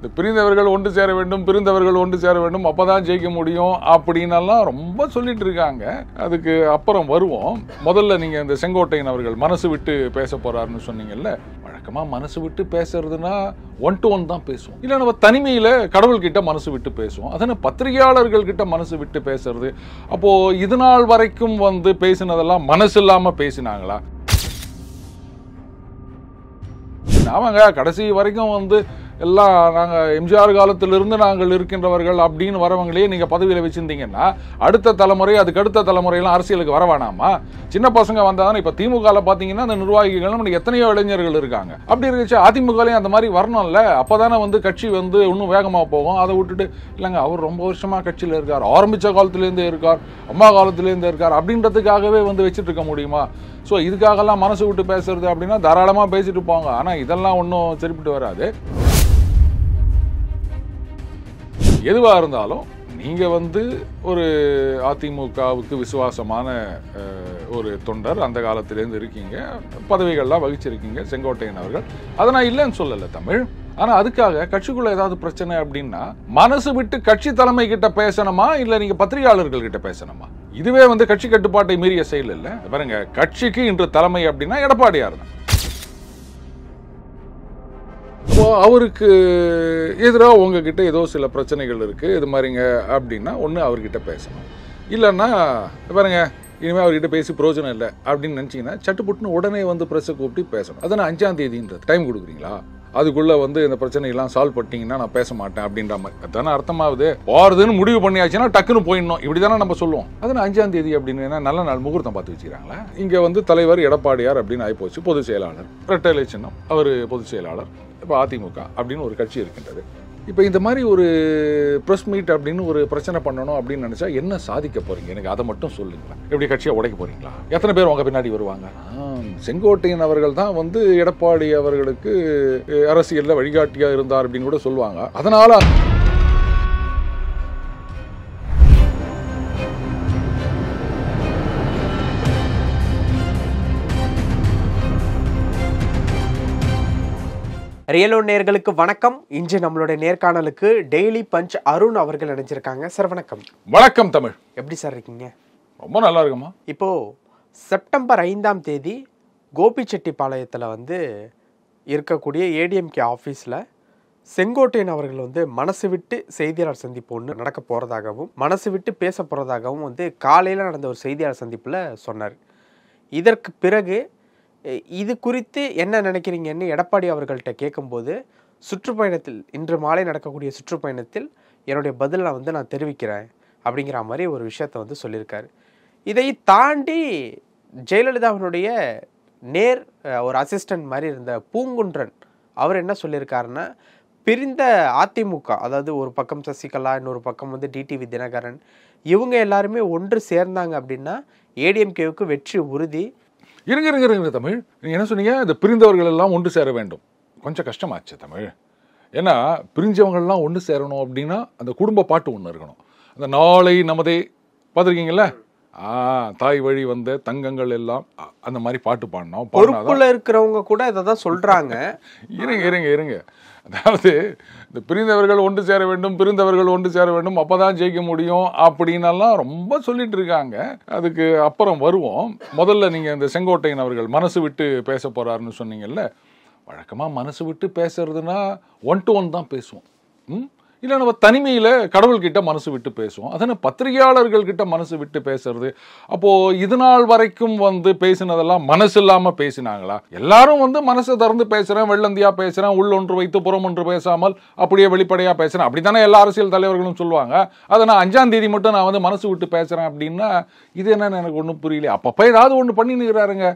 இந்த பிரிந்தவர்கள் ஒன்று சேர வேண்டும், பிரிந்தவர்கள் ஒன்று சேர வேண்டும், அப்பதான் ஜெயிக்க முடியும் அப்படின்னெல்லாம் ரொம்ப சொல்லிட்டு இருக்காங்க. அதுக்கு அப்புறம் வருவோம். முதல்ல நீங்க இந்த செங்கோட்டையன் அவர்கள் மனசு விட்டு பேச போறாருன்னு சொன்னீங்கல்ல. வழக்கமா மனசு விட்டு பேசுறதுன்னா 1 to 1 தான் பேசுவோம். இல்ல நம்ம தனிமையில கடவுள்கிட்ட மனசு விட்டு பேசுவோம். அதனால பத்திரிகையாளர்கள் கிட்ட மனசு விட்டு பேசுறது. அப்போ இது நாள் வரைக்கும் பேசினதெல்லாம் மனசு இல்லாம பேசினாங்களா? ஆமாங்க, கடைசி வரைக்கும் எல்லாம் நாங்கள் எம்ஜிஆர் காலத்திலிருந்து நாங்கள் இருக்கின்றவர்கள் அப்படின்னு வரவங்களையே நீங்கள் பதவியில் வச்சுருந்தீங்கன்னா அடுத்த தலைமுறை அதுக்கு அடுத்த தலைமுறையெல்லாம் அரசியலுக்கு வர வேணாமா? சின்ன பசங்க வந்தால் இப்போ திமுகவில் பார்த்தீங்கன்னா அந்த நிர்வாகிகள் நமக்கு எத்தனையோ இளைஞர்கள் இருக்காங்க. அப்படி இருந்துச்சு அதிமுகலையும் அந்த மாதிரி வரணும்ல. அப்போ தானே கட்சி இன்னும் வேகமாக போகும். அதை விட்டுட்டு இல்லைங்க அவர் ரொம்ப வருஷமாக கட்சியில் இருக்கார், ஆரம்பித்த காலத்துலேருந்தே இருக்கார், அம்மா காலத்துலேருந்தே இருக்கார் அப்படின்றதுக்காகவே வச்சுட்டு இருக்க முடியுமா? ஸோ இதுக்காகலாம் மனசு விட்டு பேசுறது அப்படின்னா தாராளமாக பேசிட்டு போங்க. ஆனால் இதெல்லாம் ஒன்றும் சரிப்பட்டு வராது. எதுவாக இருந்தாலும் நீங்கள் ஒரு அதிமுகவுக்கு விசுவாசமான ஒரு தொண்டர், அந்த காலத்திலேருந்து இருக்கீங்க, பதவிகள்லாம் வகிச்சிருக்கீங்க செங்கோட்டையன் அவர்கள். அதை நான் இல்லைன்னு சொல்லலை தமிழ். ஆனால் அதுக்காக கட்சிக்குள்ள ஏதாவது பிரச்சனை அப்படின்னா மனசு விட்டு கட்சி தலைமை கிட்ட பேசணுமா இல்லை நீங்கள் பத்திரிகையாளர்கள் கிட்ட பேசணுமா? இதுவே கட்சி கட்டுப்பாட்டை மீறிய செயல் இல்லை. பாருங்க, கட்சிக்கு இன்று தலைமை அப்படின்னா எடப்பாடியார் தான். அவருக்கு எதிராக உங்ககிட்ட ஏதோ சில பிரச்சனைகள் இருக்கு, இது மாதிரிங்க அப்படின்னா ஒன்று அவர்கிட்ட பேசணும். இல்லைன்னா பாருங்க இனிமேல் அவர்கிட்ட பேசி பிரயோஜனம் இல்லை அப்படின்னு நினச்சிங்கன்னா சட்டுப்புட்டுன்னு உடனே ப்ரெஸ்ஸை கூப்பிட்டு பேசணும். அதை நான் 5ஆம் தேதின்றது டைம் கொடுக்குறீங்களா? அதுக்குள்ளே இந்த பிரச்சனையெல்லாம் சால்வ் பண்ணிட்டீங்கன்னா நான் பேச மாட்டேன் அப்படின்ற மாதிரி அதுதானே அர்த்தமாகுது. போகிறதுன்னு முடிவு பண்ணியாச்சுன்னா டக்குன்னு போயிடணும், இப்படி தானே நம்ம சொல்லுவோம். அது 5ஆம் தேதி அப்படின்னு நல்ல நாள் முகூர்த்தம் பார்த்து வச்சுக்கிறாங்களா? இங்கே தலைவர் எடப்பாடியார் அப்படின்னு ஆகிப்போச்சு. பொதுச் செயலாளர் ரெட்டை சின்னம், அவர் பொதுச் செயலாளர். இப்போ அதிமுக அப்படின்னு ஒரு கட்சி இருக்கின்றது. இப்போ இந்த மாதிரி ஒரு ப்ரெஸ் மீட் அப்படின்னு ஒரு பிரச்சனை பண்ணணும் அப்படின்னு நினச்சா என்ன சாதிக்க போகிறீங்க? எனக்கு அதை மட்டும் சொல்லுங்களேன். எப்படி கட்சியை உடைக்க போகிறீங்களா? எத்தனை பேர் உங்கள் பின்னாடி வருவாங்க? செங்கோட்டையன் அவர்கள் தான் எடப்பாடி அவர்களுக்கு அரசியலில் வழிகாட்டியாக இருந்தார் அப்படின்னு கூட சொல்லுவாங்க. அதனால ரியலோ நேயர்களுக்கு வணக்கம். இன்று நம்மளுடைய நேர்காணலுக்கு டெய்லி பஞ்ச் அருண் அவர்கள் இணைஞ்சிருக்காங்க. சார் வணக்கம். வணக்கம் தமிழ். எப்படி சார் இருக்கீங்க? ரொம்ப நல்லா இருக்குமா. இப்போ செப்டம்பர் 5ஆம் தேதி கோபிச்செட்டிப்பாளையத்தில் இருக்கக்கூடிய ஏடிஎம்கே ஆஃபீஸில் செங்கோட்டையன் அவர்கள் மனசு விட்டு செய்தியாளர் சந்திப்பு ஒன்று நடக்க போகிறதாகவும் மனசு விட்டு பேச போகிறதாகவும் காலையில் நடந்த ஒரு செய்தியாளர் சந்திப்பில் சொன்னார். இதற்கு பிறகு இது குறித்து என்ன நினைக்கிறீங்கன்னு எடப்பாடி அவர்கள்ட்ட கேட்கும்போது சுற்றுப்பயணத்தில் இன்று மாலை நடக்கக்கூடிய சுற்றுப்பயணத்தில் என்னுடைய பதில் நான் தெரிவிக்கிறேன் அப்படிங்கிற மாதிரி ஒரு விஷயத்தை சொல்லியிருக்காரு. இதை தாண்டி ஜெயலலிதாவினுடைய ஒரு அசிஸ்டன்ட் மாதிரி இருந்த பூங்குன்றன் அவர் என்ன சொல்லியிருக்காருன்னா, பிரிந்த அதிமுக, அதாவது ஒரு பக்கம் சசிகலா, இன்னொரு பக்கம் டிடிவி தினகரன், இவங்க எல்லாருமே ஒன்று சேர்ந்தாங்க அப்படின்னா ஏடிஎம்கேவுக்கு வெற்றி உறுதி. இருங்க தமிழ், நீங்கள் என்ன சொன்னீங்க? இந்த பிரிந்தவர்கள் எல்லாம் ஒன்று சேர வேண்டும். கொஞ்சம் கஷ்டமாச்சு தமிழ். ஏன்னா பிரிஞ்சவங்கள்லாம் ஒன்று சேரணும் அப்படின்னா அந்த குடும்ப பாட்டு ஒன்று இருக்கணும். அந்த நாளை நமதே பார்த்துருக்கீங்களா? தாய் வழி வந்த தங்கங்கள் எல்லாம் அந்த மாதிரி பாட்டு பாடணும். பொறுப்புல இருக்கிறவங்க கூட இதை தான் சொல்றாங்க. இருங்க அதாவது இந்த பிரிந்தவர்கள் ஒன்று சேர வேண்டும், பிரிந்தவர்கள் ஒன்று சேர வேண்டும், அப்பதான் ஜெயிக்க முடியும் அப்படின்னெல்லாம் ரொம்ப சொல்லிட்டு இருக்காங்க. அதுக்கு அப்புறம் வருவோம். முதல்ல நீங்க இந்த செங்கோட்டையன் அவர்கள் மனசு விட்டு பேச போறாருன்னு சொன்னீங்கல்ல. வழக்கமா மனசு விட்டு பேசுறதுன்னா 1 to 1 தான் பேசுவோம். இல்லை நம்ம தனிமையில் கடவுள்கிட்ட மனசு விட்டு பேசுவோம். அதனால் பத்திரிகையாளர்கள் கிட்ட மனசு விட்டு பேசுறது. அப்போது இது நாள் வரைக்கும் பேசினதெல்லாம் மனசு இல்லாமல் பேசினாங்களா? எல்லாரும் மனசை திறந்து பேசுகிறேன், வெள்ளந்தியாக பேசுகிறேன், உள்ளொன்று வைத்து புறம் ஒன்று பேசாமல் அப்படியே வெளிப்படையாக பேசுகிறேன், அப்படி தானே எல்லா அரசியல் தலைவர்களும் சொல்லுவாங்க. அதை நான் 5ஆம் தேதி மட்டும் நான் மனசு விட்டு பேசுகிறேன் அப்படின்னா இது என்னன்னு எனக்கு ஒன்றும் புரியல. அப்பப்போ ஏதாவது ஒன்று பண்ணினுக்கிறாருங்க.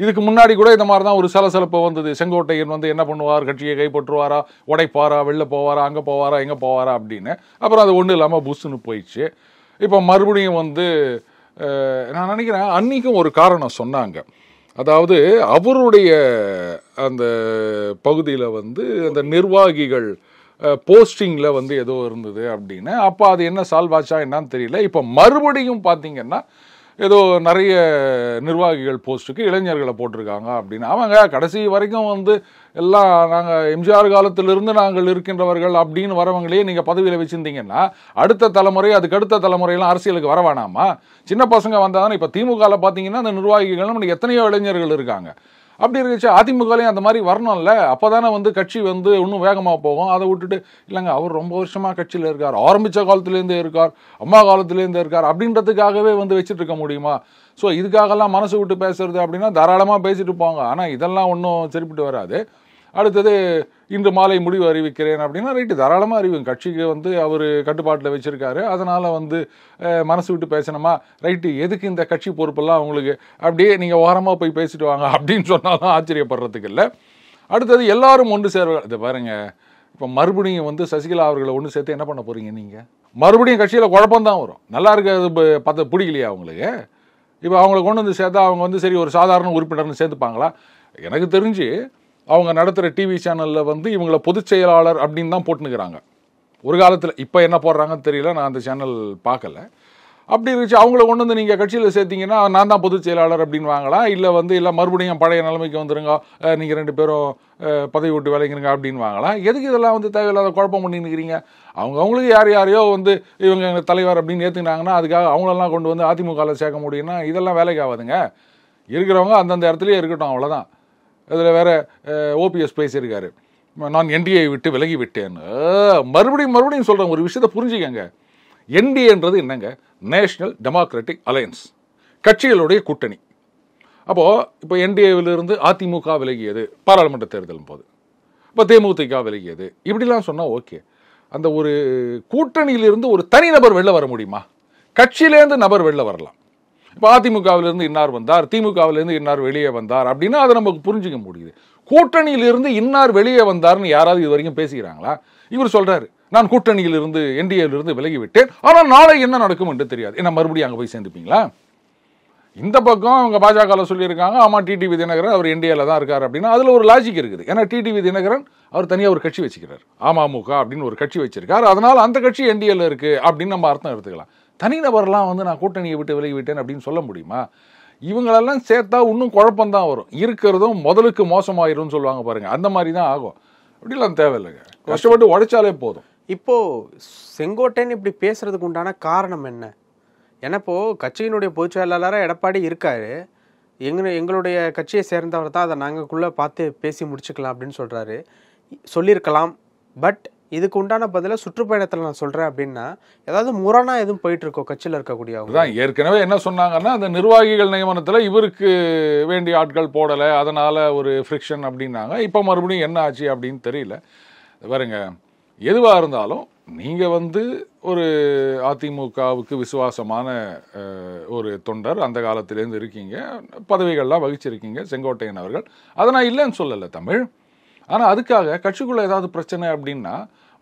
இதுக்கு முன்னாடி கூட இந்த மாதிரி தான் ஒரு சலசலப்பு வந்தது. செங்கோட்டையன் என்ன பண்ணுவார், கட்சியை கைப்பற்றுவாரா, உடைப்பாரா, வெளில போவாரா, அங்கே போவாரா, எங்கே போவாரா அப்படின்னு. அப்புறம் அது ஒன்றும் இல்லாமல் புஷ்ஷுன்னு போயிடுச்சு. இப்போ மறுபடியும் நான் நினைக்கிறேன் அன்னைக்கும் ஒரு காரணம் சொன்னாங்க. அதாவது அவருடைய அந்த பகுதியில் அந்த நிர்வாகிகள் போஸ்டிங்கில் ஏதோ இருந்தது அப்படின்னு. அப்போ அது என்ன சால்வ் ஆச்சா என்னன்னு தெரியல. இப்போ மறுபடியும் பார்த்தீங்கன்னா ஏதோ நிறைய நிர்வாகிகள் போஸ்ட்டுக்கு இளைஞர்களை போட்டிருக்காங்க அப்படின்னு. அவங்க கடைசி வரைக்கும் வந்து எல்லாம் நாங்கள் எம்ஜிஆர் காலத்திலிருந்து நாங்கள் இருக்கின்றவர்கள் அப்படின்னு வரவங்களையே நீங்கள் பதவியில் வச்சுருந்தீங்கன்னா அடுத்த தலைமுறை அதுக்கு அடுத்த தலைமுறையெல்லாம் அரசியலுக்கு வர வேணாமா? சின்ன பசங்க வந்தாங்கன்னா இப்போ திமுகவில் பார்த்தீங்கன்னா அந்த நிர்வாகிகள் நம்ம எத்தனையோ இளைஞர்கள் இருக்காங்க. அப்படி இருந்துச்சு அதிமுகலையும் அந்த மாதிரி வரணும்ல. அப்போ தானே வந்து கட்சி வந்து இன்னும் வேகமாக போகும். அதை விட்டுட்டு இல்லைங்க அவர் ரொம்ப வருஷமாக கட்சியில் இருக்கார், ஆரம்பித்த காலத்துலேருந்தே இருக்கார், அம்மா காலத்துலேருந்தே இருக்கார் அப்படின்றதுக்காகவே வந்து வச்சுட்டு இருக்க முடியுமா? ஸோ இதுக்காகலாம் மனசு விட்டு பேசுறது அப்படின்னா தாராளமாக பேசிட்டு போங்க. ஆனால் இதெல்லாம் ஒன்றும் சரிப்பட்டு வராது. அடுத்தது இன்று மாலை முடிவு அறிவிக்கிறேன் அப்படின்னா ரைட்டு, தாராளமாக அறிவிங்க. கட்சிக்கு வந்து அவர் கட்டுப்பாட்டில் வச்சுருக்காரு, அதனால் வந்து மனசு விட்டு பேசணுமா? ரைட்டு, எதுக்கு இந்த கட்சி பொறுப்பெல்லாம் அவங்களுக்கு அப்படியே நீங்கள் ஓரமாக போய் பேசிட்டு வாங்க அப்படின்னு சொன்னாலும் ஆச்சரியப்படுறதுக்கு இல்லை. அடுத்தது எல்லாரும் ஒன்று சேர்வாங்க. இதை பாருங்க, இப்போ மறுபடியும் வந்து சசிகலா அவர்களை ஒன்று சேர்த்து என்ன பண்ண போகிறீங்க நீங்கள்? மறுபடியும் கட்சியில் குழப்பம்தான் வரும். நல்லா இருக்க பிடிக்கலையா அவங்களுக்கு? இப்போ அவங்களை கொண்டு வந்து சேர்த்தா அவங்க வந்து சரி ஒரு சாதாரண உறுப்பினர்னு சேர்த்துப்பாங்களா? எனக்கு தெரிஞ்சு அவங்க நடத்துகிற டிவி சேனலில் வந்து இவங்களை பொதுச் செயலாளர் அப்படின்னு தான் போட்டுனுக்கிறாங்க ஒரு காலத்தில். இப்போ என்ன போடுறாங்கன்னு தெரியல, நான் அந்த சேனல் பார்க்கல. அப்படி இருந்துச்சு அவங்கள கொண்டு வந்து நீங்கள் கட்சியில் சேர்த்திங்கன்னா நான் தான் பொதுச் செயலாளர் அப்படின்னு வாங்கலாம். இல்லை வந்து இல்லை மறுபடியும் பழைய நிலைமைக்கு வந்துருங்க, நீங்கள் 2 பேரும் பதவி விட்டு விளைங்கிறீங்க அப்படின்னு வாங்கலாம். எதுக்கு இதெல்லாம் வந்து தேவையில்லாத குழப்பம் பண்ணிக்கிறீங்க? அவங்களுக்கு யாரையோ வந்து இவங்க எங்கள் தலைவர் அப்படின்னு ஏற்றுக்கினாங்கன்னா அதுக்காக அவங்களெல்லாம் கொண்டு வந்து அதிமுகவில் சேர்க்க முடியும்னா இதெல்லாம் வேலைக்கு ஆகாதுங்க. இருக்கிறவங்க அந்தந்த இடத்துலையே இருக்கட்டும், அவ்வளோதான். அதில் வேற ஓபிஎஸ் பேசியிருக்காரு, நான் என்டிஏ விட்டு விலகி விட்டேன்னு. மறுபடியும் சொல்கிறேன், ஒரு விஷயத்தை புரிஞ்சுக்கங்க. என்டிஏன்றது என்னங்க? நேஷனல் டெமோக்ராட்டிக் அலையன்ஸ், கட்சிகளுடைய கூட்டணி. அப்போது இப்போ என்டிஏவிலிருந்து அதிமுக விலகியது பாராளுமன்ற தேர்தலும் போது, இப்போ தேமுதிக விலகியது, இப்படிலாம் சொன்னால் ஓகே. அந்த ஒரு கூட்டணியிலிருந்து ஒரு தனிநபர் வெளில வர முடியுமா? கட்சியிலேருந்து நபர் வெளில வரலாம். இப்போ அதிமுகவிலிருந்து இன்னார் வந்தார், திமுகவிலிருந்து இன்னார் வெளியே வந்தார் அப்படின்னா அதை நமக்கு புரிஞ்சுக்க முடியுது. கூட்டணியிலிருந்து இன்னார் வெளியே வந்தார்னு யாராவது இது வரைக்கும் பேசிக்கிறாங்களா? இவர் சொல்றாரு, நான் கூட்டணியிலிருந்து என்டிஏவிலிருந்து விலகிவிட்டேன், ஆனால் நாளை என்ன நடக்கும் என்று தெரியாது. என்ன மறுபடியும் அங்கே போய் சேர்ந்துப்பீங்களா? இந்த பக்கம் அவங்க பாஜகவில் சொல்லியிருக்காங்க, ஆமாம் டிடிவி தினகரன் அவர் என்டிஏல தான் இருக்கார் அப்படின்னா அதில் ஒரு லாஜிக் இருக்குது. ஏன்னா டிடிவி தினகரன் அவர் தனியாக ஒரு கட்சி வச்சுக்கிறார், அமமுக அப்படின்னு ஒரு கட்சி வச்சிருக்காரு, அதனால் அந்த கட்சி என்டிஏல இருக்கு அப்படின்னு நம்ம அர்த்தம் எடுத்துக்கலாம். தனிநபர்லாம் வந்து நான் கூட்டணியை விட்டு விலகிவிட்டேன் அப்படின்னு சொல்ல முடியுமா? இவங்களெல்லாம் சேர்த்தா இன்னும் குழப்பம்தான் வரும். இருக்கிறதும் முதலுக்கு மோசமாயிரும்னு சொல்லுவாங்க பாருங்க, அந்த மாதிரி தான் ஆகும். அப்படிலாம் தேவையில்லைங்க, கஷ்டப்பட்டு உழைச்சாலே போதும். இப்போ செங்கோட்டையன் இப்படி பேசுறதுக்கு உண்டான காரணம் என்ன? ஏன்னா இப்போ கட்சியினுடைய பொதுச் செயலாளராக எடப்பாடி இருக்காரு, எங்களுடைய கட்சியை சேர்ந்தவர் தான், அதை நாங்களுக்குள்ளே பார்த்து பேசி முடிச்சுக்கலாம் அப்படின்னு சொல்கிறாரு, சொல்லியிருக்கலாம். பட் இதுக்கு உண்டான பதில சுற்றுப்பயணத்தில் நான் சொல்கிறேன் அப்படின்னா ஏதாவது முரணா எதுவும் போயிட்டு இருக்கோம் கட்சியில் இருக்கக்கூடியவங்க தான். ஏற்கனவே என்ன சொன்னாங்கன்னா, அந்த நிர்வாகிகள் நியமனத்தில் இவருக்கு வேண்டிய ஆட்கள் போடலை, அதனால் ஒரு ஃப்ரிக்ஷன் அப்படின்னாங்க. இப்போ மறுபடியும் என்ன ஆச்சு அப்படின்னு தெரியல. பாருங்க, எதுவாக இருந்தாலும் நீங்கள் வந்து ஒரு அதிமுகவுக்கு விசுவாசமான ஒரு தொண்டர், அந்த காலத்திலேருந்து இருக்கீங்க, பதவிகள்லாம் வகிச்சிருக்கீங்க செங்கோட்டையன் அவர்கள், அதை நான் இல்லைன்னு சொல்லலை தமிழ். ஆனால் அதுக்காக கட்சிக்குள்ளே ஏதாவது பிரச்சனை அப்படின்னா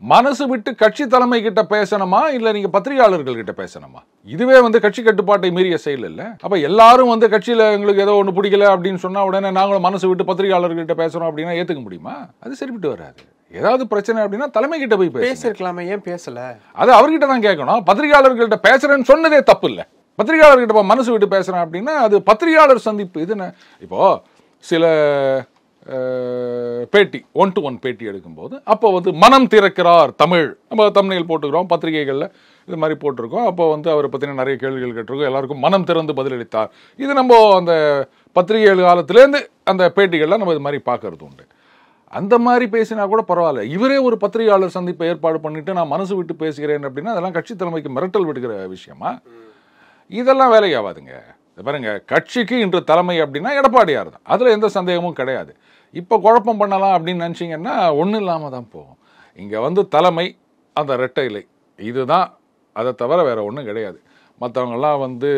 மனசு விட்டு கட்சி தலைமை கிட்ட பேசணுமா, இல்லை நீங்கள் பத்திரிகையாளர்கள் கிட்ட பேசணுமா? இதுவே வந்து கட்சி கட்டுப்பாட்டை மீறிய செயல் இல்லை. அப்போ எல்லாரும் வந்து கட்சியில் எங்களுக்கு ஏதோ ஒன்று பிடிக்கல அப்படின்னு சொன்னால் உடனே நாங்களும் மனசு விட்டு பத்திரிகையாளர்கிட்ட பேசுகிறோம் அப்படின்னா ஏற்றுக்க முடியுமா? அது சரிப்பட்டு வராது. ஏதாவது பிரச்சனை அப்படின்னா தலைமை கிட்ட போய் பேசிருக்கலாமே, ஏன் பேசல? அது அவர்கிட்ட தான் கேட்கணும். பத்திரிகையாளர்கிட்ட பேசுறேன்னு சொன்னதே தப்பு இல்லை. பத்திரிகையாளர்கிட்ட மனசு விட்டு பேசுறேன் அப்படின்னா அது பத்திரிகையாளர் சந்திப்பு. இது என்ன, இப்போ சில பேட்டி 1-to-1 பேட்டி எடுக்கும்போது அப்போ வந்து மனம் திறக்கிறார் தமிழ், நம்ம தமிழில் போட்டுக்கிறோம், பத்திரிகைகளில் இது மாதிரி போட்டிருக்கோம். அப்போ வந்து அவரை பற்றின நிறைய கேள்விகள் கேட்டிருக்கோம், எல்லாருக்கும் மனம் திறந்து பதிலளித்தார். இது நம்ம அந்த பத்திரிகைகள் காலத்திலேருந்து அந்த பேட்டிகளில் நம்ம இது மாதிரி பார்க்கறது உண்டு. அந்த மாதிரி பேசினா கூட பரவாயில்ல. இவரே ஒரு பத்திரிகையாளர் சந்திப்பை ஏற்பாடு பண்ணிட்டு நான் மனசு விட்டு பேசுகிறேன் அப்படின்னா அதெல்லாம் கட்சி தலைமைக்கு மிரட்டல் விடுகிற விஷயமா? இதெல்லாம் வேலையாவாதுங்க. பாருங்க, கட்சிக்கு இன்று தலைமை அப்படின்னா எடப்பாடியார் தான், அதில் எந்த சந்தேகமும் கிடையாது. இப்போ குழப்பம் பண்ணலாம் அப்படின்னு நினச்சிங்கன்னா ஒன்றும் இல்லாமல் தான் போகும். இங்கே வந்து தலைமை அந்த ரெட்டை இலை இதுதான், அதை தவிர வேற ஒன்றும் கிடையாது. மற்றவங்கெல்லாம் வந்து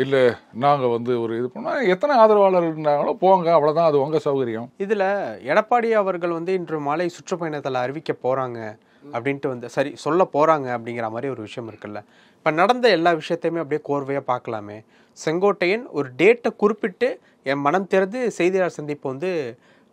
இல்லை நாங்கள் வந்து ஒரு இது பண்ணால் எத்தனை ஆதரவாளர் இருந்தாங்களோ போங்க, அவ்வளோதான், அது உங்கள் சௌகரியம். இதில் எடப்பாடி அவர்கள் வந்து இன்று மாலை சுற்றுப்பயணத்தில் அறிவிக்க போகிறாங்க அப்படின்ட்டு வந்து சரி சொல்ல போகிறாங்க அப்படிங்கிற மாதிரி ஒரு விஷயம் இருக்குல்ல. இப்போ நடந்த எல்லா விஷயத்தையுமே அப்படியே கோர்வையாக பார்க்கலாமே. செங்கோட்டையன் ஒரு டேட்டை குறிப்பிட்டு என் மனம் திறந்து செய்தியாளர் சந்திப்பு வந்து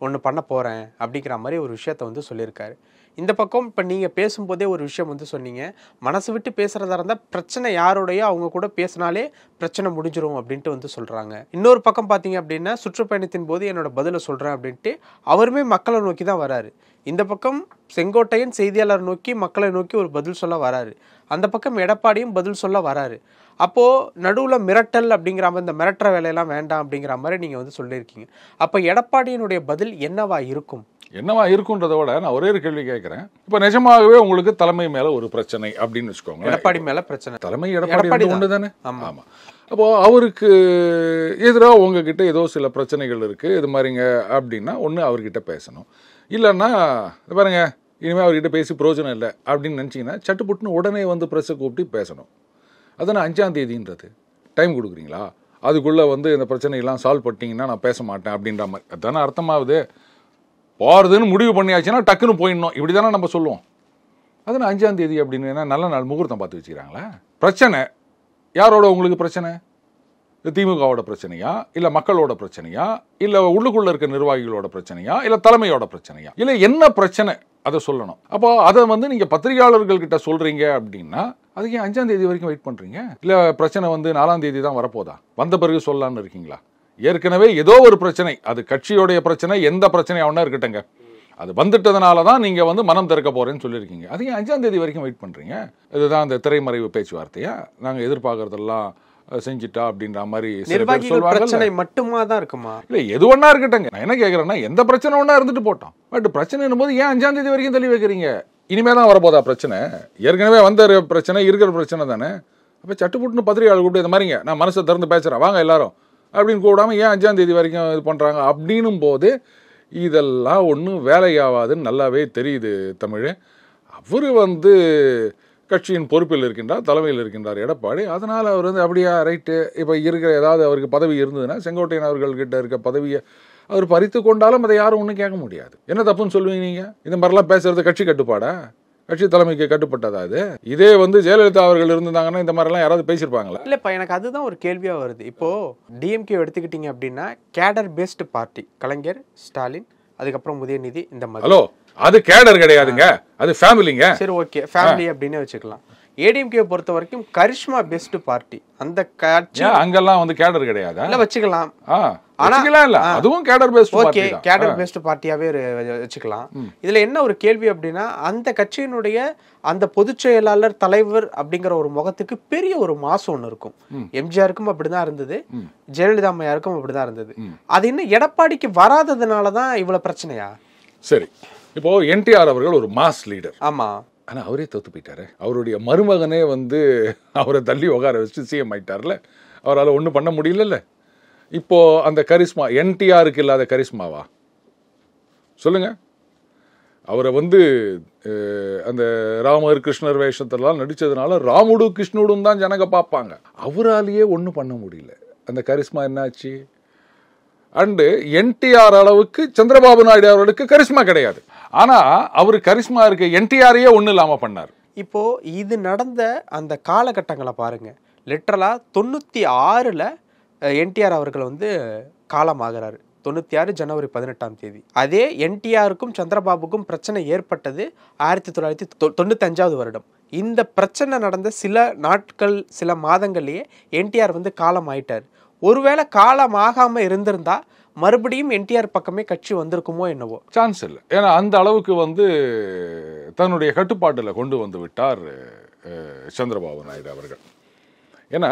ஒன்று பண்ண போகிறேன் அப்படிங்கிற மாதிரி ஒரு விஷயத்த வந்து சொல்லியிருக்காரு. இந்த பக்கம் இப்போ நீங்கள் பேசும்போதே ஒரு விஷயம் வந்து சொன்னீங்க, மனசு விட்டு பேசுகிறதா இருந்தால் பிரச்சனை யாரோடையோ அவங்க கூட பேசினாலே பிரச்சனை முடிஞ்சிரும் அப்படின்ட்டு வந்து சொல்கிறாங்க. இன்னொரு பக்கம் பார்த்தீங்க அப்படின்னா, சுற்றுப்பயணத்தின் போது என்னோட பதிலை சொல்கிறேன் அப்படின்ட்டு அவருமே மக்களை நோக்கி தான் வராரு. இந்த பக்கம் செங்கோட்டையன் செய்தியாளர் நோக்கி மக்களை நோக்கி ஒரு பதில் சொல்ல வராரு, அந்த பக்கம் எடப்பாடியும் பதில் சொல்ல வராரு. அப்போது நடுவில் மிரட்டல் அப்படிங்கிற மாதிரி இந்த மிரட்டுற வேலையெல்லாம் வேண்டாம் அப்படிங்கிற மாதிரி நீங்கள் வந்து சொல்லியிருக்கீங்க. அப்போ எடப்பாடியினுடைய பதில் என்னவா இருக்கும்? என்னவா இருக்குன்றதை விட நான் ஒரே ஒரு கேள்வி கேட்கிறேன். இப்போ நிஜமாகவே உங்களுக்கு தலைமை மேல ஒரு பிரச்சனை அப்படின்னு வச்சுக்கோங்க. எடப்பாடி மேல பிரச்சனை. தலைமை எடப்பாடி ஒன்று தானே. ஆமா. அப்போ அவருக்கு எதிராக உங்ககிட்ட ஏதோ சில பிரச்சனைகள் இருக்கு, இது மாதிரிங்க அப்படின்னா ஒன்று அவர்கிட்ட பேசணும். இல்லைன்னா பாருங்க இனிமேல் அவர்கிட்ட பேசி பிரயோஜனம் இல்லை அப்படின்னு நினச்சிங்கன்னா சட்டுப்புட்டுன்னு உடனே வந்து ப்ரெஸ்ஸை கூப்பிட்டு பேசணும். அதான் 5ஆம் தேதின்றது டைம் கொடுக்குறீங்களா? அதுக்குள்ளே வந்து இந்த பிரச்சனையெல்லாம் சால்வ் பண்ணிட்டீங்கன்னா நான் பேச மாட்டேன் அப்படின்ற மாதிரி அதுதானே அர்த்தமாகுது. போகிறதுன்னு முடிவு பண்ணியாச்சுன்னா டக்குன்னு போயிடணும், இப்படி தானே நம்ம சொல்லுவோம். அதனால் 5ஆம் தேதி அப்படின்னு நல்ல நாள் முகூர்த்தம் பார்த்து வச்சுக்கிறாங்களா? பிரச்சனை யாரோட உங்களுக்கு பிரச்சனை? திமுகவோட பிரச்சனையா, இல்லை மக்களோட பிரச்சனையா, இல்லை உள்ளுக்குள்ளே இருக்க நிர்வாகிகளோட பிரச்சனையா, இல்லை தலைமையோட பிரச்சனையா, இல்லை என்ன பிரச்சனை அதை சொல்லணும். அப்போ அதை வந்து நீங்கள் பத்திரிகையாளர்கள் கிட்ட சொல்கிறீங்க அப்படின்னா அதுக்கு 5ஆம் தேதி வரைக்கும் வெயிட் பண்ணுறீங்க? இல்லை பிரச்சனை வந்து 4ஆம் தேதி தான் வரப்போதா, வந்த பிறகு சொல்லலான்னு இருக்கீங்களா? ஏற்கனவே ஏதோ ஒரு பிரச்சனை, அது கட்சியோடைய பிரச்சனை, எந்த பிரச்சனையாகனா இருக்கட்டுங்க, அது வந்துட்டதுனால தான் நீங்கள் வந்து மனம் திறக்க போகிறேன்னு சொல்லியிருக்கீங்க. அது 5ஆம் தேதி வரைக்கும் வெயிட் பண்ணுறீங்க? இதுதான் அந்த திரைமறைவு பேச்சுவார்த்தையா? நாங்கள் எதிர்பார்க்கறதெல்லாம் செஞ்சுட்டா அப்படின்ற மாதிரி பிரச்சனை மட்டுமா தான் இருக்குமா? இல்லை, எது ஒன்றா இருக்கட்டுங்க. நான் என்ன கேட்குறேன்னா, எந்த பிரச்சனை ஒன்றா இருந்துட்டு போட்டோம். பட் பிரச்சனைன்னும் போது ஏன் 5ஆம் தேதி வரைக்கும் தள்ளி வைக்கிறீங்க? இனிமேல் தான் வரப்போதா பிரச்சனை? ஏற்கனவே வந்த பிரச்சனை இருக்கிற பிரச்சனை தானே. அப்போ சட்டுப்புட்டுன்னு பத்திரிகையாளர் கூப்பிட்டு இந்த மாதிரிங்க நான் மனசை திறந்து பேசுகிறேன் வாங்க எல்லாரும் அப்படின்னு கூடாமல் ஏன் 5ஆம் தேதி வரைக்கும் இது பண்ணுறாங்க அப்படின்னும் போது இதெல்லாம் ஒன்றும் வேலையாகாதுன்னு நல்லாவே தெரியுது. தமிழ் அவர் வந்து கட்சியின் பொறுப்பில் இருக்கின்றார், தலைமையில் இருக்கின்றார் எடப்பாடி. அதனால் அவர் வந்து அப்படியா ரைட்டு, இப்போ இருக்கிற ஏதாவது அவருக்கு பதவி இருந்ததுன்னா செங்கோட்டையன் அவர்கள்கிட்ட இருக்க பதவியை அவர் பறித்து கொண்டாலும் அதை யாரும் ஒன்றும் கேட்க முடியாது. என்ன தப்புன்னு சொல்லுவீங்க நீங்கள்? இந்த மாதிரிலாம் பேசுறது கட்சி கட்டுப்பாடா? கட்சி தலைமைக்கு கட்டுப்பட்டதா? அது இதே வந்து ஜெயலலிதா அவர்கள் இருந்தாங்கன்னா இந்த மாதிரிலாம் யாராவது பேசியிருப்பாங்களா? இல்லைப்பா, எனக்கு அதுதான் ஒரு கேள்வியாக வருது. இப்போது டிஎம்கே எடுத்துக்கிட்டீங்க அப்படின்னா கேடர் பேஸ்டு பார்ட்டி, கலைஞர், ஸ்டாலின், அதுக்கப்புறம் உதயநிதி, இந்த மாதிரி. ஹலோ, அது கேடர் கிடையாதுங்க, அது ஃபேமிலிங்க. சரி, ஓகே, ஃபேமிலி அப்படின்னு வச்சுக்கலாம். ஏடிஎம்கே பொறுத்த வரைக்கும் கரிஷ்மா பெஸ்ட் பார்ட்டி, அந்த கட்சி அங்கெல்லாம் வந்து கேடர் கிடையாது. இல்ல வச்சுக்கலாம், ஆனா இல்ல அதுவும் கேடர் பேஸ்ட் பார்ட்டி தான். கேடர் பேஸ்ட் பார்ட்டியாவே வச்சுக்கலாம். இதுல என்ன ஒரு கேள்வி அப்படின்னா, அந்த கட்சியினுடைய அந்த பொதுச் செயலாளர் தலைவர் அப்படிங்கிற ஒரு முகத்துக்கு பெரிய ஒரு மாசம் ஒண்ணு இருக்கும். எம்ஜிஆருக்கும் அப்படிதான் இருந்தது, ஜெயலலிதா அம்மையாருக்கும் அப்படிதான் இருந்தது. அது இன்னும் எடப்பாடிக்கு வராததுனாலதான் இவ்வளவு பிரச்சனையா? சரி, இப்போ என்டிஆர் அவர்கள் ஒரு மாஸ் லீடர். ஆமா, ஆனா அவரே தோத்து போயிட்டாரு. அவருடைய மருமகனே வந்து அவரை தள்ளி உட்கார வச்சு சிஎம் ஆயிட்டார்ல, அவரால் ஒன்றும் பண்ண முடியல. இப்போ அந்த கரிஸ்மா என்டிஆருக்கு இல்லாத கரிஸ்மாவா சொல்லுங்க? அவரை வந்து அந்த ராமர் கிருஷ்ணர் வேஷத்தெல்லாம் நடிச்சதுனால ராமுடு கிருஷ்ணுடும் தான் ஜனங்க பார்ப்பாங்க. அவராலேயே ஒன்றும் பண்ண முடியல. அந்த கரிஸ்மா என்னாச்சு? அண்டு என்டிஆர் அளவுக்கு சந்திரபாபு நாயுடு அவர்களுக்கு கரிஸ்மா கிடையாது. ஆனா அவரு கரிஸ்மா இருக்கு, என்டிஆரையே ஒன்றும் இல்லாம பண்ணார். இப்போ இது நடந்த அந்த காலகட்டங்களை பாருங்க. லிட்டரலா 96ல் என்டிஆர் அவர்கள் வந்து காலமாகிறாரு. 96 ஜனவரி 18ஆம் தேதி. அதே என்டிஆருக்கும் சந்திரபாபுக்கும் பிரச்சனை ஏற்பட்டது 1995வது வருடம். இந்த பிரச்சனை நடந்த சில நாட்கள், சில மாதங்கள்லயே என்டிஆர் வந்து காலம் ஆயிட்டார். ஒருவேளை காலம் ஆகாம இருந்திருந்தா மறுபடியும் என்டிஆர் பக்கமே கட்சி வந்திருக்குமோ என்னவோ? சான்ஸ் இல்லை. ஏன்னா அந்த அளவுக்கு வந்து தன்னுடைய கட்டுப்பாட்டில் கொண்டு வந்து விட்டார் சந்திரபாபு நாயுடு அவர்கள். ஏன்னா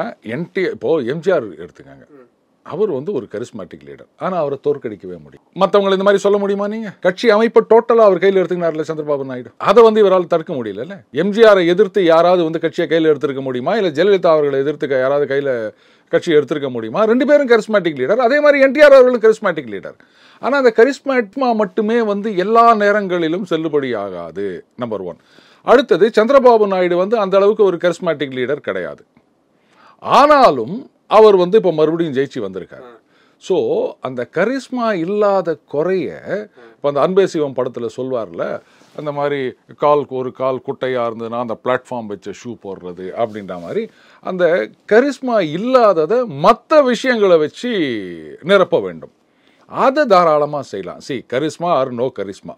இப்போ எம்ஜிஆர் எடுத்துக்காங்க, அவர் வந்து ஒரு கரிஸ்மேட்டிக் லீடர். ஆனால் அவரை தோற்கடிக்கவே முடியும். மற்றவங்களை இந்த மாதிரி சொல்ல முடியுமா? நீங்கள் கட்சி அமைப்பை டோட்டலாக அவர் கையில் எடுத்துக்கினார்ல சந்திரபாபு நாயுடு, அதை வந்து இவரால் தடுக்க முடியல. எம்ஜிஆரை எதிர்த்து யாராவது வந்து கட்சியை கையில் எடுத்திருக்க முடியுமா? இல்லை ஜெயலலிதா அவர்களை எதிர்த்து யாராவது கையில் கட்சியை எடுத்திருக்க முடியுமா? ரெண்டு பேரும் கரிஸ்மேட்டிக் லீடர். அதே மாதிரி என்டிஆர் அவர்களும் கரிஸ்மேட்டிக் லீடர். ஆனால் அந்த கரிஸ்மேட்மா மட்டுமே வந்து எல்லா நேரங்களிலும் செல்லுபடி ஆகாது. நம்பர் 1. அடுத்தது, சந்திரபாபு நாயுடு வந்து அந்த அளவுக்கு ஒரு கரிஸ்மேட்டிக் லீடர் கிடையாது. ஆனாலும் அவர் வந்து இப்போ மறுபடியும் ஜெயிச்சு வந்திருக்காரு. ஸோ அந்த கரிஸ்மா இல்லாத குறைய இப்போ அந்த அன்பே சிவம் படத்தில் சொல்வார்ல, அந்த மாதிரி ஒரு கால் குட்டையாக இருந்ததுன்னா அந்த பிளாட்ஃபார்ம் வச்ச ஷூ போடுறது அப்படின்ற மாதிரி அந்த கரிஸ்மா இல்லாததை மற்ற விஷயங்களை வச்சு நிரப்ப வேண்டும். அதை தாராளமாக செய்யலாம். Charisma or no charisma.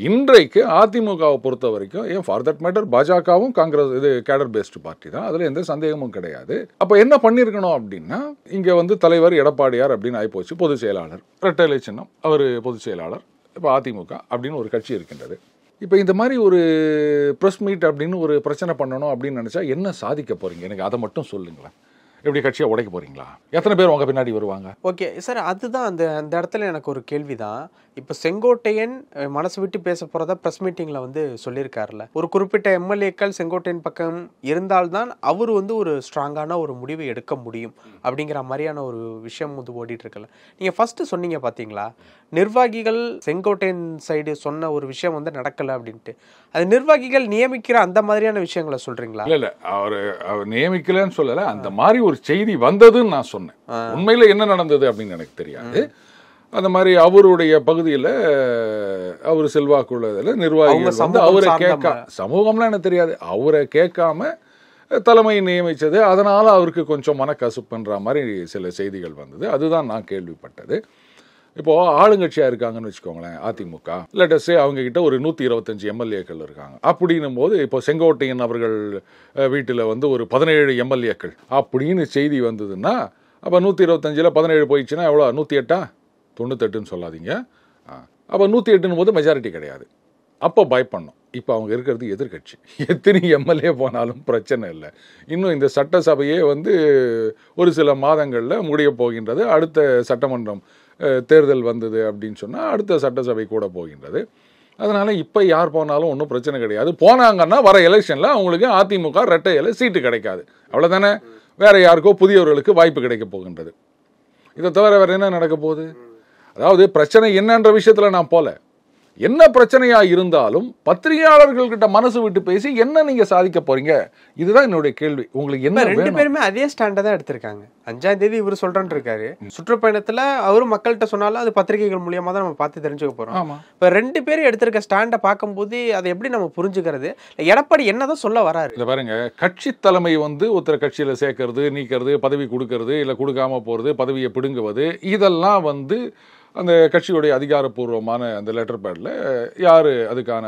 இன்றைக்கு அதிமுகவை பொறுத்த வரைக்கும், ஏன் ஃபார் தட் மேட்டர் பாஜகவும் காங்கிரஸ் இது கேடர் பேஸ்டு பார்ட்டி தான், அதில் எந்த சந்தேகமும் கிடையாது. அப்போ என்ன பண்ணியிருக்கணும் அப்படின்னா, இங்கே வந்து தலைவர் எடப்பாடியார் அப்படின்னு ஆகிப்போச்சு, பொதுச் செயலாளர் ரெட்டை சின்னம், அவர் பொதுச் செயலாளர். இப்போ அதிமுக அப்படின்னு ஒரு கட்சி இருக்கின்றது. இப்போ இந்த மாதிரி ஒரு ப்ரெஸ் மீட் அப்படின்னு ஒரு பிரச்சனை பண்ணணும் அப்படின்னு நினச்சா என்ன சாதிக்க போகிறீங்க? எனக்கு அதை மட்டும் சொல்லுங்களேன். எப்படி கட்சியை உடைக்க போகிறீங்களா? எத்தனை பேர் உங்கள் பின்னாடி வருவாங்க? ஓகே சார், அதுதான் அந்த இடத்துல எனக்கு ஒரு கேள்வி தான். இப்போ செங்கோட்டையன் மனசு விட்டு பேச போகிறதா ப்ரெஸ் மீட்டிங்கில் வந்து சொல்லியிருக்காருல, ஒரு குறிப்பிட்ட எம்எல்ஏக்கள் செங்கோட்டையன் பக்கம் இருந்தால்தான் அவர் வந்து ஒரு ஸ்ட்ராங்கான ஒரு முடிவை எடுக்க முடியும் அப்படிங்கிற மாதிரியான ஒரு விஷயம் வந்து ஓடிட்டு இருக்கல. நீங்கள் ஃபஸ்ட்டு சொன்னீங்க பார்த்தீங்களா, நிர்வாகிகள் செங்கோட்டையன் சைடு சொன்ன ஒரு விஷயம் வந்து நடக்கலை அப்படின்ட்டு. அது நிர்வாகிகள் நியமிக்கிற அந்த மாதிரியான விஷயங்களை சொல்கிறீங்களா? இல்லை அவர் நியமிக்கலன்னு சொல்லலை, அந்த மாதிரி ஒரு செய்தி வந்ததுன்னு நான் சொன்னேன். உண்மையில் என்ன நடந்தது அப்படின்னு எனக்கு தெரியாது. அந்த மாதிரி அவருடைய பகுதியில் அவர் செல்வாக்குள்ளதில் நிர்வாகிகள் வந்து அவரை சமூகம்லாம் எனக்கு தெரியாது, அவரை கேட்காம தலைமை நியமித்தது, அதனால் அவருக்கு கொஞ்சம் மனக்கசுப்புன்ற மாதிரி சில செய்திகள் வந்தது. அதுதான் நான் கேள்விப்பட்டது. இப்போது ஆளுங்கட்சியாக இருக்காங்கன்னு வச்சுக்கோங்களேன் அதிமுக, லெட்டஸ்டே அவங்கக்கிட்ட ஒரு 125 எம்எல்ஏக்கள் இருக்காங்க. அப்படின்னும் போது இப்போ செங்கோட்டையன் அவர்கள் வீட்டில் வந்து ஒரு 17 எம்எல்ஏக்கள் அப்படின்னு செய்தி வந்ததுன்னா, அப்போ 125ல் 17 போயிடுச்சுன்னா எவ்வளோ? 108 98ன்னு சொல்லாதீங்க. அப்போ 108ன்னு போது மெஜாரிட்டி கிடையாது. அப்போ பயப்படணும். இப்போ அவங்க இருக்கிறது எதிர்கட்சி, எத்தனை எம்எல்ஏ போனாலும் பிரச்சனை இல்லை. இன்னும் இந்த சட்டசபையே வந்து ஒரு சில மாதங்களில் முடிய போகின்றது. அடுத்த சட்டமன்றம் தேர்தல் வந்தது அப்படின்னு சொன்னால் அடுத்த சட்டசபை கூட போகின்றது. அதனால் இப்போ யார் போனாலும் ஒன்றும் பிரச்சனை கிடையாது. போனாங்கன்னா வர எலெக்ஷனில் அவங்களுக்கு அதிமுக ரெட்டை இலை சீட்டு கிடைக்காது, அவ்வளோதானே. வேறு யாருக்கோ புதியவர்களுக்கு வாய்ப்பு கிடைக்க போகின்றது. இதை தவிர வேறு என்ன நடக்க போகுது? அதாவது பிரச்சனை என்னன்ற விஷயத்தில் நான் போல, என்ன பிரச்சனையா இருந்தாலும் பத்திரிகையாளர்கள்கிட்ட மனசு விட்டு பேசி என்ன நீங்க சாதிக்க போறீங்க? இதுதான் என்னுடைய கேள்வி. உங்களுக்கு என்ன? ரெண்டு பேருமே அதே ஸ்டாண்டை தான் எடுத்திருக்காங்க. 5ஆம் தேதி இவர் சொல்றேன்னு இருக்காரு, சுற்றுப்பயணத்துல அவரும் மக்கள்கிட்ட சொன்னாலும் அது பத்திரிகைகள் மூலியமா தான் நம்ம பார்த்து தெரிஞ்சுக்க போறோம். இப்ப 2 பேரும் எடுத்திருக்க ஸ்டாண்டை பார்க்கும்போது அதை எப்படி நம்ம புரிஞ்சுக்கிறது? எடப்பாடி என்னதான் சொல்ல வராரு? இதை பாருங்க, கட்சி தலைமை வந்து ஒருத்தர் கட்சியில சேர்க்கறது, நீக்கிறது, பதவி கொடுக்கறது, இல்லை கொடுக்காம போறது, பதவியை பிடுங்குவது, இதெல்லாம் வந்து அந்த கட்சியுடைய அதிகாரப்பூர்வமான அந்த லெட்டர் பேடில் யார் அதுக்கான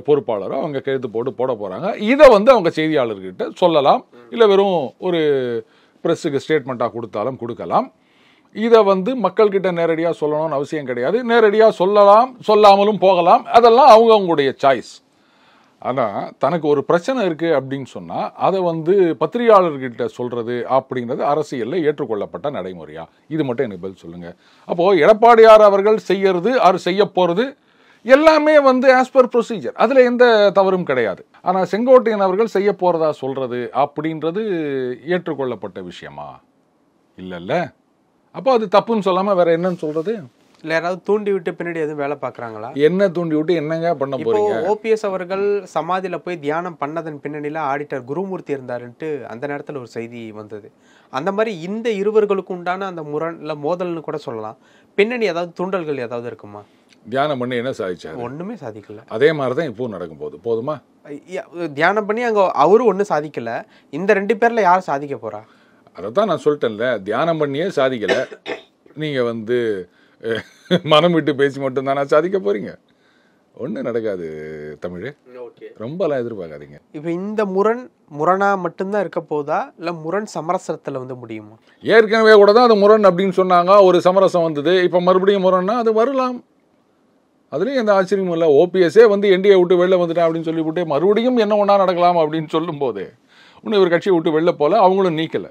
பொறுப்பாளரோ அவங்க கையெழுத்து போட போகிறாங்க. இதை வந்து அவங்க செய்தியாளர்கிட்ட சொல்லலாம், இல்லை வெறும் ஒரு ப்ரெஸ்ஸுக்கு ஸ்டேட்மெண்ட்டாக கொடுத்தாலும் கொடுக்கலாம். இதை வந்து மக்கள்கிட்ட நேரடியாக சொல்லணும்னு அவசியம் கிடையாது. நேரடியாக சொல்லலாம், சொல்லாமலும் போகலாம், அதெல்லாம் அவங்களுடைய சாய்ஸ். ஆனால் தனக்கு ஒரு பிரச்சனை இருக்குது அப்படின்னு சொன்னால் அதை வந்து பத்திரிகையாளர்கிட்ட சொல்கிறது அப்படிங்கிறது அரசியலில் ஏற்றுக்கொள்ளப்பட்ட நடைமுறையா? இது மட்டும் எனக்கு பதில் சொல்லுங்கள். அப்போது எடப்பாடியார் அவர்கள் செய்யறது அவர் செய்ய போகிறது எல்லாமே வந்து ஆஸ் பர் ப்ரொசீஜர், அதில் எந்த தவறும் கிடையாது. ஆனால் செங்கோட்டையன் அவர்கள் செய்ய போகிறதா சொல்கிறது அப்படின்றது ஏற்றுக்கொள்ளப்பட்ட விஷயமா? இல்லைல்ல. அப்போ அது தப்புன்னு சொல்லாமல் வேற என்னன்னு சொல்கிறது? இல்லை யாராவது தூண்டி விட்டு பின்னாடி எதுவும் வேலை பார்க்குறாங்களா? என்ன தூண்டி விட்டு என்னங்க பண்ண போறீங்க? ஓபிஎஸ் அவர்கள் சமாதியில் போய் தியானம் பண்ணதன் பின்னணியில் ஆடிட்டர் குருமூர்த்தி இருந்தாருன்ட்டு அந்த நேரத்தில் ஒரு செய்தி வந்தது. அந்த மாதிரி இந்த இருவர்களுக்கு உண்டான அந்த முரண் இல்லை மோதல்னு கூட சொல்லலாம். பின்னணி ஏதாவது தூண்டல்கள் ஏதாவது இருக்குமா? தியானம் பண்ணி என்ன சாதிச்சாரு? ஒன்றுமே சாதிக்கல. அதே மாதிரி தான் இப்போ நடக்கும் போது போதுமா? தியானம் பண்ணி அங்கே அவரும் ஒன்றும் சாதிக்கல. இந்த 2 பேரில் யார் சாதிக்க போறா? அதை தான் நான் சொல்லிட்டேன்ல, தியானம் பண்ணியே சாதிக்கலை. நீங்கள் வந்து மனம் விட்டு பேசி மட்டும்தானா சாதிக்க போறீங்க? ஒன்றும் நடக்காது தமிழ். ரொம்பலாம் எதிர்பார்க்காதீங்க. இப்போ இந்த முரணா மட்டும்தான் இருக்க போதா, இல்லை முரண் சமரசத்தில் வந்து முடியுமா? ஏற்கனவே கூட தான் அது முரண் அப்படின்னு சொன்னாங்க, ஒரு சமரசம் வந்தது. இப்போ மறுபடியும் முரண்னா அது வரலாம், அதுலேயும் எந்த ஆச்சரியமும் இல்லை. ஓபிஎஸ்ஸே வந்து என்டிஏ விட்டு வெளில வந்துட்டேன் அப்படின்னு சொல்லிவிட்டு மறுபடியும் என்ன ஒன்றா நடக்கலாம் அப்படின்னு சொல்லும் போது இன்னும் இவர் கட்சியை விட்டு வெளில போல, அவங்களும் நீக்கலை.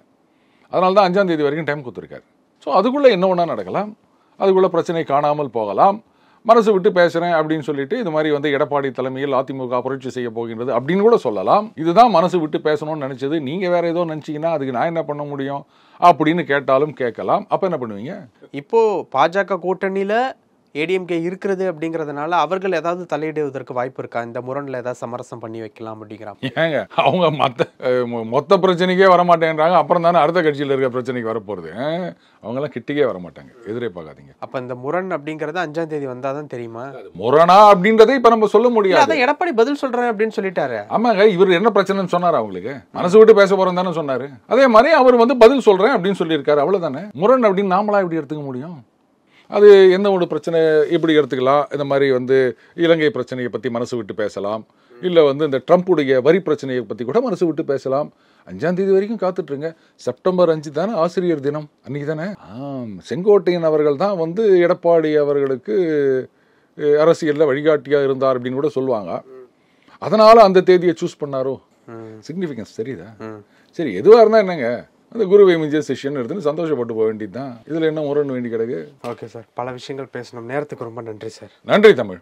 அதனால தான் 5ஆம் தேதி வரைக்கும் டைம் கொடுத்துருக்காரு. ஸோ அதுக்குள்ளே என்ன ஒன்றா நடக்கலாம், அதுக்குள்ளே பிரச்சனை காணாமல் போகலாம். மனசு விட்டு பேசுகிறேன் அப்படின்னு சொல்லிட்டு இது மாதிரி வந்து எடப்பாடி தலைமையில் அதிமுக புரட்சி செய்ய போகின்றது அப்படின்னு கூட சொல்லலாம். இதுதான் மனசு விட்டு பேசணும்னு நினச்சது, நீங்கள் வேறு ஏதோ நினச்சிங்கன்னா அதுக்கு நான் என்ன பண்ண முடியும் அப்படின்னு கேட்டாலும் கேட்கலாம். அப்போ என்ன பண்ணுவீங்க? இப்போது பாஜக கூட்டணியில் ஏடிஎம்கே இருக்கிறது அப்படிங்கிறதுனால அவர்கள் ஏதாவது தலையிடுவதற்கு வாய்ப்பு இருக்கா? இந்த முரணில் ஏதாவது சமரசம் பண்ணி வைக்கலாம் அப்படிங்கிறாங்க. ஏங்க அவங்க மொத்த பிரச்சனைக்கே வரமாட்டேங்கிறாங்க, அப்புறம் தானே அடுத்த கட்சியில் இருக்கிற பிரச்சனைக்கு வரப்போகிறது. அவங்கெல்லாம் கிட்டக்கே வரமாட்டாங்க, எதிரே பார்க்காதீங்க. அப்போ இந்த முரண் அப்படிங்கிறது 5ஆம் தேதி வந்தால் தான் தெரியுமா? முரணா அப்படின்றதை இப்போ நம்ம சொல்ல முடியாது. அதான் எடப்பாடி பதில் சொல்கிறேன் அப்படின்னு சொல்லிட்டாரு. ஆமாங்க, இவர் என்ன பிரச்சனைன்னு சொன்னார், அவங்களுக்கு மனசு விட்டு பேச போகிறோம் தானே சொன்னார். அதே மாதிரி அவர் வந்து பதில் சொல்கிறேன் அப்படின்னு சொல்லியிருக்காரு, அவ்வளோதானே. முரண் அப்படின்னு நாமளா எப்படி எடுத்துக்க முடியும்? அது என்ன ஒரு பிரச்சனை எப்படி எடுத்துக்கலாம். இந்த மாதிரி வந்து இலங்கை பிரச்சனையை பற்றி மனசு விட்டு பேசலாம், இல்லை வந்து இந்த ட்ரம்ப்புடைய வரி பிரச்சனையை பற்றி கூட மனசு விட்டு பேசலாம். 5ஆம் தேதி வரைக்கும் காத்துட்ருங்க. செப்டம்பர் 5 தானே ஆசிரியர் தினம், அன்றைக்கி தானே. செங்கோட்டையன் அவர்கள் தான் வந்து எடப்பாடி அவர்களுக்கு அரசியலில் வழிகாட்டியாக இருந்தார் அப்படின்னு கூட சொல்லுவாங்க. அதனால் அந்த தேதியை சூஸ் பண்ணாரோ, சிக்னிஃபிகன்ஸ் தெரியுதா? சரி, எதுவாக இருந்தால் என்னங்க, அந்த குருவை மிஞ்ச செஷன் எடுத்துன்னு சந்தோஷப்பட்டு போக வேண்டியது தான். இதில் என்ன முரண் வேண்டி கிடக்கு? ஓகே சார், பல விஷயங்கள் பேசணும். நேரத்துக்கு ரொம்ப நன்றி சார். நன்றி தமிழ்.